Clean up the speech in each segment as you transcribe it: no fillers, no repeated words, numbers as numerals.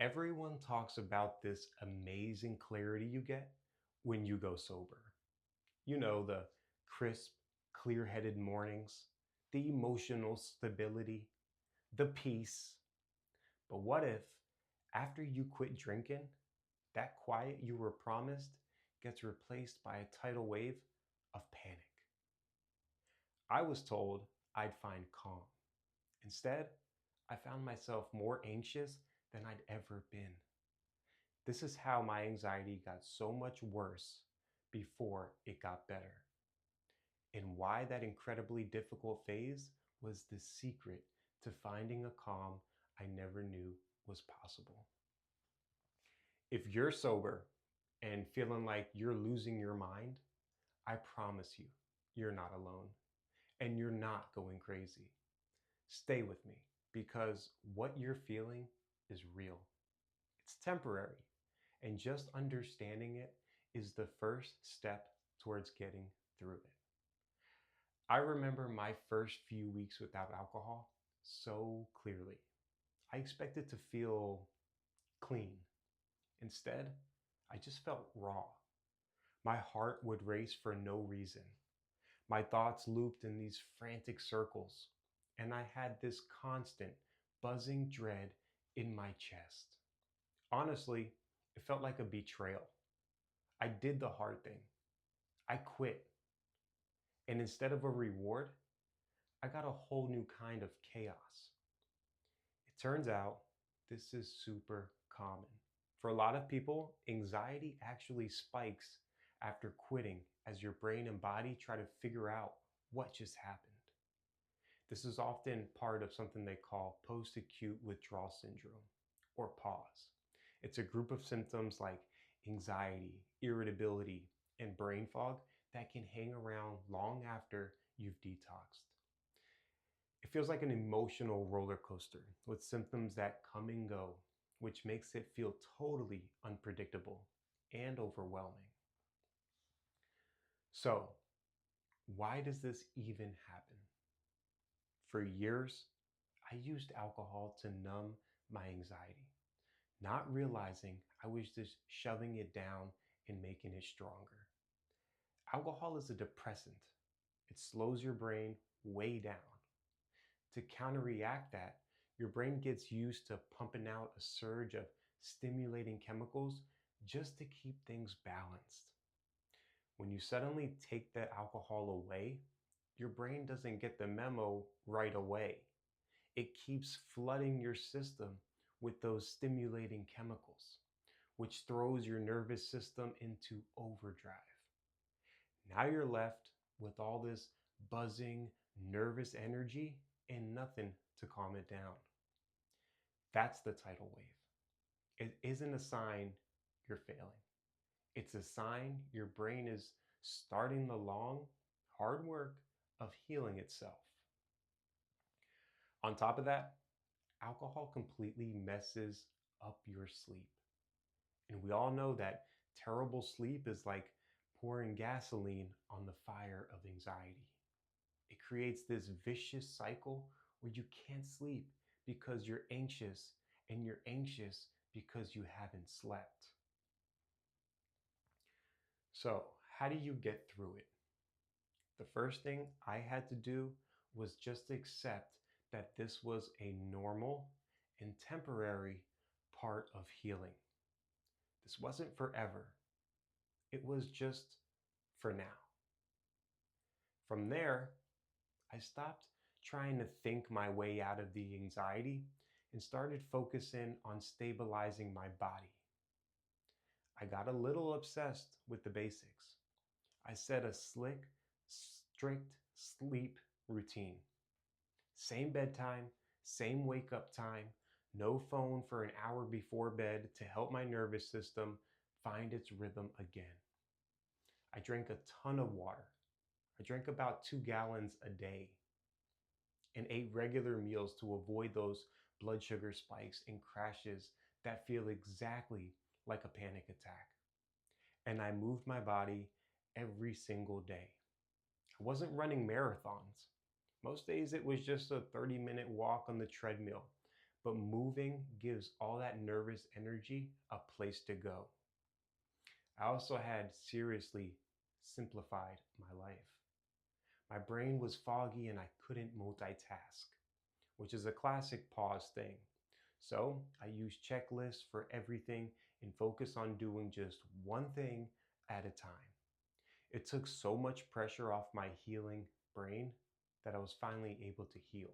Everyone talks about this amazing clarity you get when you go sober. The crisp, clear headed mornings, the emotional stability, the peace. But what if, after you quit drinking, that quiet you were promised gets replaced by a tidal wave of panic? I was told I'd find calm. Instead, I found myself more anxious than I'd ever been. This is how my anxiety got so much worse before it got better, and why that incredibly difficult phase was the secret to finding a calm I never knew was possible. If you're sober and feeling like you're losing your mind, I promise you, you're not alone and you're not going crazy. Stay with me because what you're feeling is real. It's temporary, and just understanding it is the first step towards getting through it. I remember my first few weeks without alcohol so clearly. I expected to feel clean. Instead, I just felt raw. My heart would race for no reason. My thoughts looped in these frantic circles, and I had this constant buzzing dread in my chest. Honestly, it felt like a betrayal. I did the hard thing. I quit. And instead of a reward, I got a whole new kind of chaos. It turns out this is super common. For a lot of people, anxiety actually spikes after quitting as your brain and body try to figure out what just happened. This is often part of something they call post acute withdrawal syndrome, or PAWS. It's a group of symptoms like anxiety, irritability, and brain fog that can hang around long after you've detoxed. It feels like an emotional roller coaster with symptoms that come and go, which makes it feel totally unpredictable and overwhelming. So, why does this even happen? For years, I used alcohol to numb my anxiety, not realizing I was just shoving it down and making it stronger. Alcohol is a depressant, it slows your brain way down. To counteract that, your brain gets used to pumping out a surge of stimulating chemicals just to keep things balanced. When you suddenly take the alcohol away, your brain doesn't get the memo right away. It keeps flooding your system with those stimulating chemicals, which throws your nervous system into overdrive. Now you're left with all this buzzing, nervous energy and nothing to calm it down. That's the tidal wave. It isn't a sign you're failing. It's a sign your brain is starting the long, hard work of healing itself. On top of that, alcohol completely messes up your sleep. And we all know that terrible sleep is like pouring gasoline on the fire of anxiety. It creates this vicious cycle where you can't sleep because you're anxious, and you're anxious because you haven't slept. So, how do you get through it? The first thing I had to do was just accept that this was a normal and temporary part of healing. This wasn't forever, it was just for now. From there, I stopped trying to think my way out of the anxiety and started focusing on stabilizing my body. I got a little obsessed with the basics. I set a slick, strict sleep routine. Same bedtime, same wake up time, no phone for an hour before bed to help my nervous system find its rhythm again. I drank a ton of water. I drank about 2 gallons a day and ate regular meals to avoid those blood sugar spikes and crashes that feel exactly like a panic attack. And I moved my body every single day. I wasn't running marathons. Most days it was just a 30-minute walk on the treadmill, but moving gives all that nervous energy a place to go. I also had seriously simplified my life. My brain was foggy and I couldn't multitask, which is a classic pause thing. So I used checklists for everything and focus on doing just one thing at a time. It took so much pressure off my healing brain that I was finally able to heal.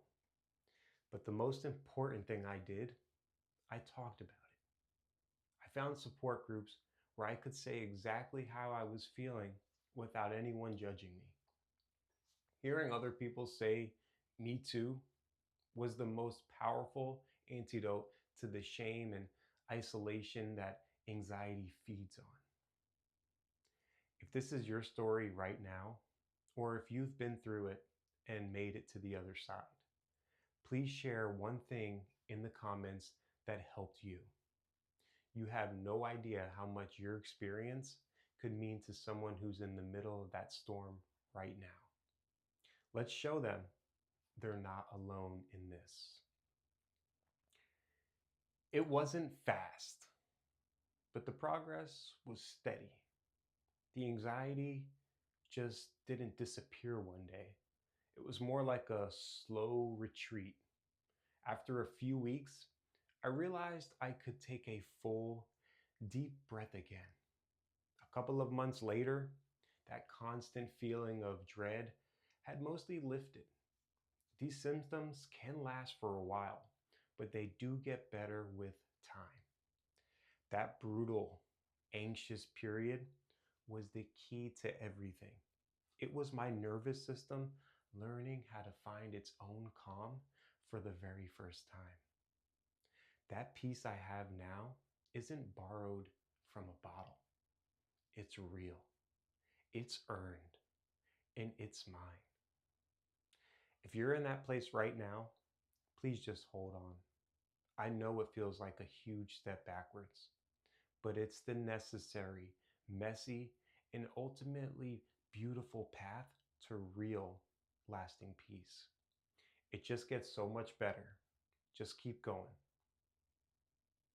But the most important thing I did, I talked about it. I found support groups where I could say exactly how I was feeling without anyone judging me. Hearing other people say, me too, was the most powerful antidote to the shame and isolation that anxiety feeds on. If this is your story right now, or if you've been through it and made it to the other side, please share one thing in the comments that helped you. You have no idea how much your experience could mean to someone who's in the middle of that storm right now. Let's show them they're not alone in this. It wasn't fast, but the progress was steady. The anxiety just didn't disappear one day. It was more like a slow retreat. After a few weeks, I realized I could take a full, deep breath again. A couple of months later, that constant feeling of dread had mostly lifted. These symptoms can last for a while, but they do get better with time. That brutal, anxious period was the key to everything. It was my nervous system learning how to find its own calm for the very first time. That peace I have now isn't borrowed from a bottle. It's real, it's earned, and it's mine. If you're in that place right now, please just hold on. I know it feels like a huge step backwards, but it's the necessary, messy, and ultimately beautiful path to real, lasting peace. It just gets so much better. Just keep going.